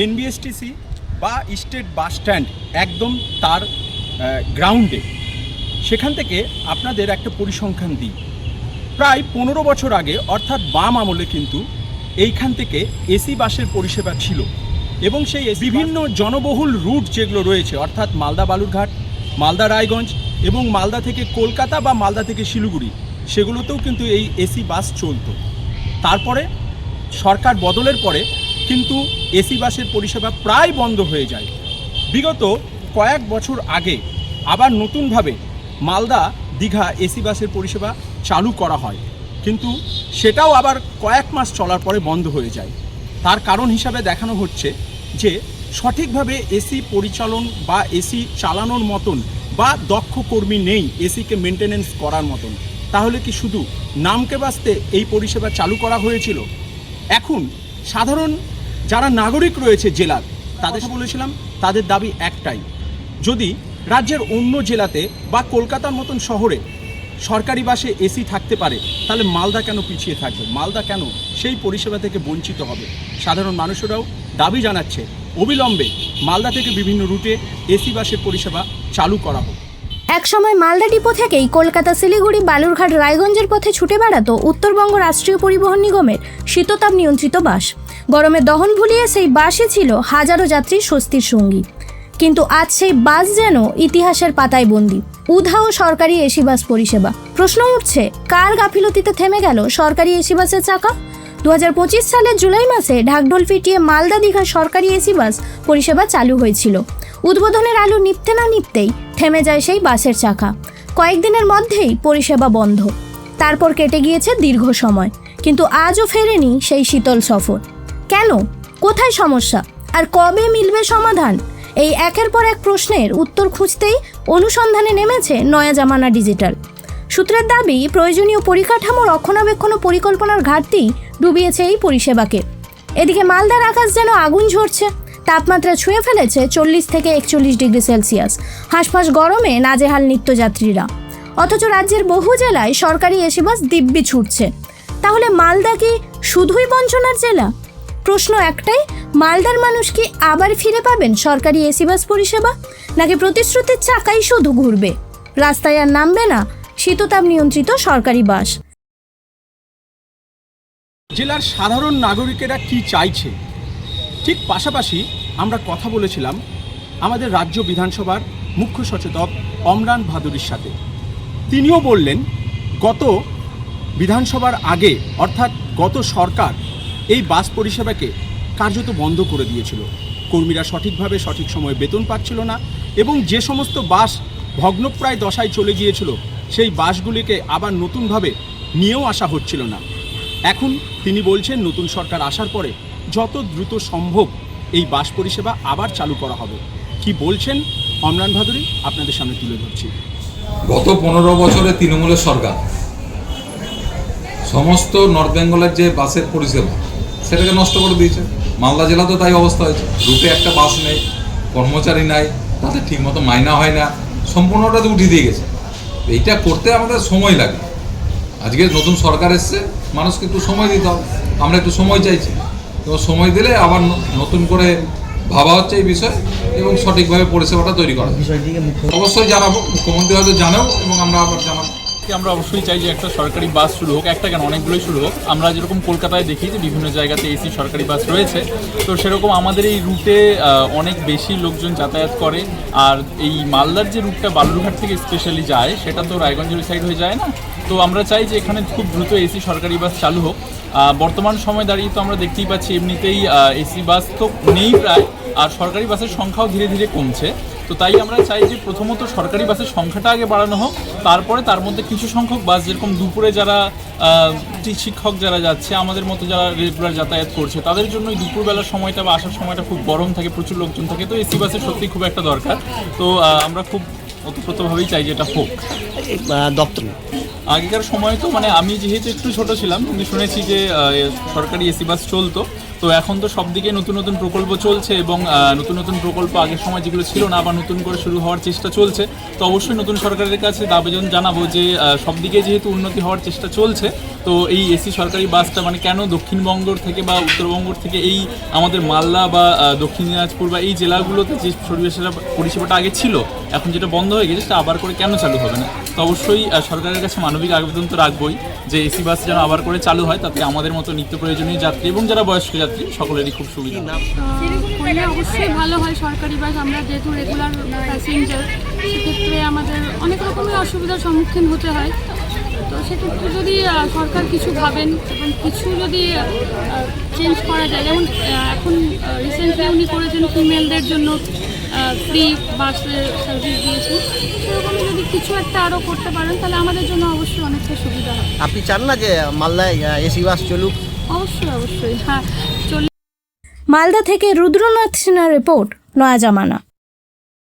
NBSTC বা state bus stand একদম তার গ্রাউন্ডে, সেখান থেকে আপনাদের একটা পরিসংখ্যান দিই। প্রায় 15 বছর আগে অর্থাৎ বাম আমলে কিন্তু এইখান থেকে এসি বাসের পরিষেবা ছিল এবং সেই বিভিন্ন জনবহুল রুট যেগুলো রয়েছে অর্থাৎ মালদা বালুরঘাট, মালদা রায়গঞ্জ এবং মালদা থেকে কলকাতা বা মালদা থেকে শিলিগুড়ি, সেগুলোতেও কিন্তু এই এসি বাস চলতো। তারপরে সরকার বদলের পরে কিন্তু এসি বাসের পরিষেবা প্রায় বন্ধ হয়ে যায়। বিগত কয়েক বছর আগে আবার নতুনভাবে মালদা দীঘা এসি বাসের পরিষেবা চালু করা হয়, কিন্তু সেটাও আবার কয়েক মাস চলার পরে বন্ধ হয়ে যায়। তার কারণ হিসাবে দেখানো হচ্ছে যে সঠিকভাবে এসি পরিচালন বা এসি চালানোর মতন বা দক্ষ কর্মী নেই এসিকে মেনটেনেন্স করার মতন। তাহলে কি শুধু নামকে বাস্তে এই পরিষেবা চালু করা হয়েছিল? এখন সাধারণ যারা নাগরিক রয়েছে জেলার, তাদের বলেছিলাম তাদের দাবি একটাই, যদি রাজ্যের অন্য জেলাতে বা কলকাতার মতন শহরে সরকারি বাসে এসি থাকতে পারে, তাহলে মালদা কেন পিছিয়ে থাকবে? মালদা কেন সেই পরিষেবা থেকে বঞ্চিত হবে? সাধারণ মানুষেরাও দাবি জানাচ্ছে অবিলম্বে মালদা থেকে বিভিন্ন রুটে এসি বাসের পরিষেবা চালু করা হোক। একসময় মালদা ডিপো থেকেই কলকাতা, শিলিগুড়ি, বালুরঘাট, রায়গঞ্জের পথে ছুটে বেড়াতো উত্তরবঙ্গ রাষ্ট্রীয় পরিবহন নিগমের শীততাপ নিয়ন্ত্রিত বাস। গরমে দহন ভুলিয়ে সেই বাসই ছিল হাজারো যাত্রীর স্বস্তির সঙ্গী। কিন্তু আজ সেই বাস যেন ইতিহাসের পাতায় বন্দী। উধাও সরকারি এসি বাস পরিষেবা। প্রশ্ন উঠছে, কার গাফিলতিতে থেমে গেল সরকারি এসি বাসের চাকা? 2025 সালের জুলাই মাসে ঢাকঢোল পিটিয়ে মালদা দীঘা সরকারি এসি বাস পরিষেবা চালু হয়েছিল। উদ্বোধনের আলো নিভতে না নিভতেই থেমে যায় সেই বাসের চাকা। কয়েকদিনের মধ্যেই পরিষেবা বন্ধ। তারপর কেটে গিয়েছে দীর্ঘ সময়, কিন্তু আজও ফেরেনি সেই শীতল সফর। কেন? কোথায় সমস্যা? আর কবে মিলবে সমাধান? এই একের পর এক প্রশ্নের উত্তর খুঁজতেই অনুসন্ধানে নেমেছে নয়া জামানা ডিজিটাল। সূত্রের দাবি, প্রয়োজনীয় পরিকাঠামো, রক্ষণাবেক্ষণ ও পরিকল্পনার ঘাটতি ডুবিয়েছে এই পরিষেবাকে। এদিকে মালদার আকাশ যেন আগুন ঝরছে। তাপমাত্রা ছুঁয়ে ফেলেছে 40 থেকে 41 ডিগ্রি সেলসিয়াস। হাঁসফাঁস গরমে নাজেহাল নিত্যযাত্রীরা। অথচ রাজ্যের বহু জেলায় সরকারি এসি বাস দিব্যি ছুটছে। তাহলে মালদা কি শুধুই বঞ্চনার জেলা? প্রশ্ন একটাই, মালদার মানুষ কি আবার ফিরে পাবেন সরকারি এসি বাস পরিষেবা, নাকি প্রতিশ্রুতির চাকাই শুধু ঘুরবে, রাস্তায় আর নামবে না শীততাপ নিয়ন্ত্রিত সরকারি বাস? জেলার সাধারণ নাগরিকেরা কি চাইছে, ঠিক পাশাপাশি আমরা কথা বলেছিলাম আমাদের রাজ্য বিধানসভার মুখ্য সচেতক অমরান ভাদুরীর সাথে। তিনিও বললেন, গত বিধানসভার আগে অর্থাৎ গত সরকার এই বাস পরিষেবাকে কার্যত বন্ধ করে দিয়েছিল। কর্মীরা সঠিকভাবে সঠিক সময়ে বেতন পাচ্ছিল না এবং যে সমস্ত বাস ভগ্নপ্রায় দশায় চলে গিয়েছিল সেই বাসগুলিকে আবার নতুনভাবে নিয়েও আসা হচ্ছিল না। এখন তিনি বলছেন নতুন সরকার আসার পরে যত দ্রুত সম্ভব এই বাস পরিষেবা আবার চালু করা হবে। কি বলছেন অমরান ভাদুরী আপনাদের সামনে তুলে ধরছি। গত 15 বছরে তৃণমূলের সরকার সমস্ত নর্থ বেঙ্গলের যে বাসের পরিষেবা সেটাকে নষ্ট করে দিয়েছে। মালদা জেলা তো তাই অবস্থা হয়েছে। রুটে একটা বাস নেই, কর্মচারী নাই, তাদের ঠিকমতো মাইনা হয় না, সম্পূর্ণটা তো উঠিয়ে দিয়ে গেছে। এইটা করতে আমাদের সময় লাগে। আজকে নতুন সরকার এসছে, মানুষকে একটু সময় দিতে হবে। আমরা একটু সময় চাইছি, এবং সময় দিলে আবার নতুন করে ভাবা হচ্ছে এই বিষয় এবং সঠিকভাবে পরিষেবাটা তৈরি করা। অবশ্যই জানাবো, মুখ্যমন্ত্রী হয়তো জানাবো এবং আমরা আবার জানাবো। আমরা অবশ্যই চাই যে একটা সরকারি বাস শুরু হোক, একটা কেন অনেকগুলোই শুরু হোক। আমরা যেরকম কলকাতায় দেখি যে বিভিন্ন জায়গাতে এসি সরকারি বাস রয়েছে, তো সেরকম আমাদের এই রুটে অনেক বেশি লোকজন যাতায়াত করে। আর এই মালদার যে রুটটা বালুরঘাট থেকে স্পেশালি যায়, সেটা তো রায়গঞ্জের সাইড হয়ে যায় না। তো আমরা চাই যে এখানে খুব দ্রুত এসি সরকারি বাস চালু হোক। বর্তমান সময় দাঁড়িয়ে তো আমরা দেখতেই পাচ্ছি এমনিতেই এসি বাস তো নেই প্রায়, আর সরকারি বাসের সংখ্যাও ধীরে ধীরে কমছে। তো তাই আমরা চাই যে প্রথমত সরকারি বাসের সংখ্যাটা আগে বাড়ানো হোক, তারপরে তার মধ্যে কিছু সংখ্যক বাস, যেরকম দুপুরে যারা শিক্ষক যারা যাচ্ছে, আমাদের মতো যারা রেগুলার যাতায়াত করছে, তাদের জন্য দুপুরবেলার সময়টা বা আসার সময়টা খুব গরম থাকে, প্রচুর লোকজন থাকে। তো এসি বাসের সত্যি খুব একটা দরকার। তো আমরা খুব ওতপ্রোতভাবেই চাই যে এটা হোক। দপ্তর আগেকার সময় তো আমি যেহেতু একটু ছোট ছিলাম, কিন্তু শুনেছি যে সরকারি এসি বাস চলতো। তো এখন তো সব দিকে নতুন নতুন প্রকল্প চলছে এবং নতুন নতুন প্রকল্প আগের সময় যেগুলো ছিল না বা নতুন করে শুরু হওয়ার চেষ্টা চলছে। তো অবশ্যই নতুন সরকারের কাছে আবেদন জানাবো যে সব দিকে যেহেতু উন্নতি হওয়ার চেষ্টা চলছে, তো এই এসি সরকারি বাসটা মানে কেন দক্ষিণবঙ্গ থেকে বা উত্তরবঙ্গ থেকে এই আমাদের মালদা বা দক্ষিণ দিনাজপুর বা এই জেলাগুলোতে যে পরিষেবাটা আগে ছিল এখন যেটা বন্ধ হয়ে গেছে সেটা আবার করে কেন চালু হবে না। তো অবশ্যই সরকারের কাছে মানবিক আবেদন তো রাখবই যে এসি বাস যেন আবার করে চালু হয়, তাতে আমাদের মতো নিত্য প্রয়োজনীয় যাত্রী এবং যারা বয়স্ক যাত্রী সকলেরই খুব সুবিধা হয়। করলে অবশ্যই ভালো হয় সরকারি বাস। আমরা যেহেতু রেগুলার প্যাসেঞ্জার, সেক্ষেত্রে আমাদের অনেক রকমের অসুবিধার সম্মুখীন হতে হয়। তো সেক্ষেত্রে যদি সরকার কিছু ভাবেন এবং কিছু যদি চেঞ্জ করা যায়, যেমন এখন রিসেন্টলি উনি করেছেন ফিমেলদের জন্য ফ্রি বাসের সার্ভিস দিয়েছেন, সেরকম যদি কিছু একটা আরও করতে পারেন তাহলে আমাদের জন্য অবশ্যই অনেকটা সুবিধা হয়। আপনি চান না যে মালদায় এসি বাস চলুক? অবশ্যই হ্যাঁ চলে। মালদা থেকে রুদ্রনাথ সিনহার রিপোর্ট, নয়া জামানা।